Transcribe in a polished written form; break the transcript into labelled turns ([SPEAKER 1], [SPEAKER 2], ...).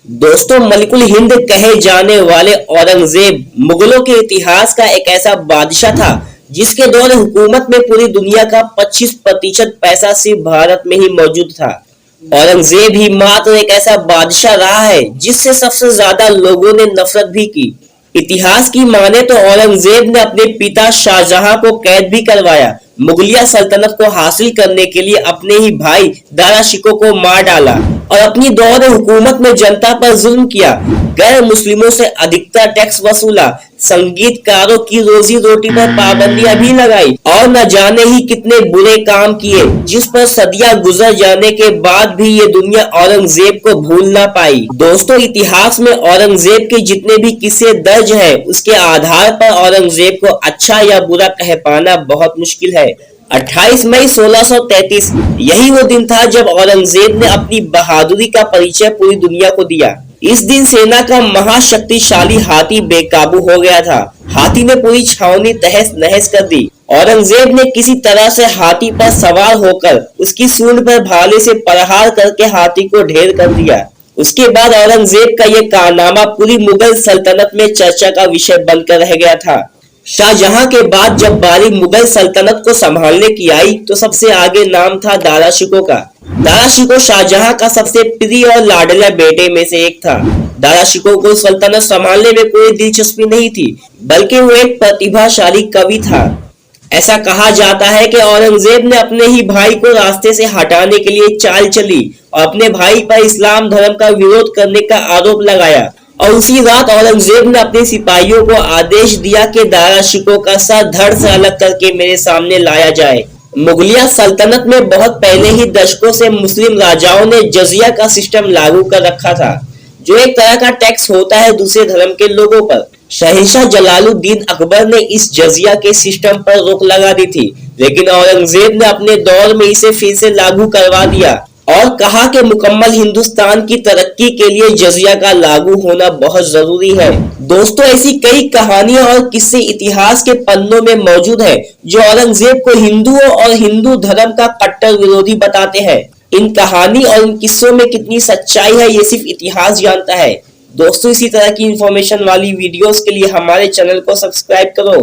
[SPEAKER 1] दोस्तों, मलिकुल हिंद कहे जाने वाले औरंगजेब मुगलों के इतिहास का एक ऐसा बादशाह था जिसके दौर हुकूमत में पूरी दुनिया का 25% पैसा सिर्फ भारत में ही मौजूद था। औरंगजेब ही मात्र एक ऐसा बादशाह रहा है जिससे सबसे ज्यादा लोगों ने नफरत भी की। इतिहास की माने तो औरंगजेब ने अपने पिता शाहजहां को कैद भी करवाया। मुगलिया सल्तनत को हासिल करने के लिए अपने ही भाई दारा शिकोह को मार डाला और अपनी दौर हुकूमत में जनता पर जुल्म किया। गैर मुस्लिमों से अधिकतर टैक्स वसूला, संगीतकारों की रोजी रोटी पर पाबंदियां भी लगाई और न जाने ही कितने बुरे काम किए, जिस पर सदियां गुजर जाने के बाद भी ये दुनिया औरंगजेब को भूल ना पाई। दोस्तों, इतिहास में औरंगजेब के जितने भी किस्से दर्ज है, उसके आधार पर औरंगजेब को अच्छा या बुरा कह पाना बहुत मुश्किल है। 28 मई 1633 यही वो दिन था जब औरंगजेब ने अपनी बहादुरी का परिचय पूरी दुनिया को दिया। इस दिन सेना का महाशक्तिशाली हाथी बेकाबू हो गया था। हाथी ने पूरी छावनी तहस नहस कर दी। औरंगजेब ने किसी तरह से हाथी पर सवार होकर उसकी सूंड पर भाले से प्रहार करके हाथी को ढेर कर दिया। उसके बाद औरंगजेब का यह कारनामा पूरी मुगल सल्तनत में चर्चा का विषय बनकर रह गया था। शाहजहां के बाद जब बारी मुगल सल्तनत को संभालने की आई तो सबसे आगे नाम था दारा शिकोह का। दारा शिकोह शाहजहां का सबसे प्रिय और लाडला बेटे में से एक था। दारा शिकोह को सल्तनत संभालने में कोई दिलचस्पी नहीं थी, बल्कि वो एक प्रतिभाशाली कवि था। ऐसा कहा जाता है कि औरंगजेब ने अपने ही भाई को रास्ते से हटाने के लिए चाल चली और अपने भाई पर इस्लाम धर्म का विरोध करने का आरोप लगाया और उसी रात औरंगजेब ने अपने सिपाहियों को आदेश दिया कि दारा शिकोह का सर धड़ से अलग करके मेरे सामने लाया जाए। मुगलिया सल्तनत में बहुत पहले ही दशकों से मुस्लिम राजाओं ने जजिया का सिस्टम लागू कर रखा था, जो एक तरह का टैक्स होता है दूसरे धर्म के लोगों पर। शहंशाह जलालुद्दीन अकबर ने इस जजिया के सिस्टम पर रोक लगा दी थी, लेकिन औरंगजेब ने अपने दौर में इसे फिर से लागू करवा दिया और कहा कि मुकम्मल हिंदुस्तान की तरक्की के लिए जजिया का लागू होना बहुत जरूरी है। दोस्तों, ऐसी कई कहानियां और किस्से इतिहास के पन्नों में मौजूद है जो औरंगजेब को हिंदुओं और हिंदू धर्म का कट्टर विरोधी बताते हैं। इन कहानी और इन किस्सों में कितनी सच्चाई है ये सिर्फ इतिहास जानता है। दोस्तों, इसी तरह की इंफॉर्मेशन वाली वीडियोस के लिए हमारे चैनल को सब्सक्राइब करो।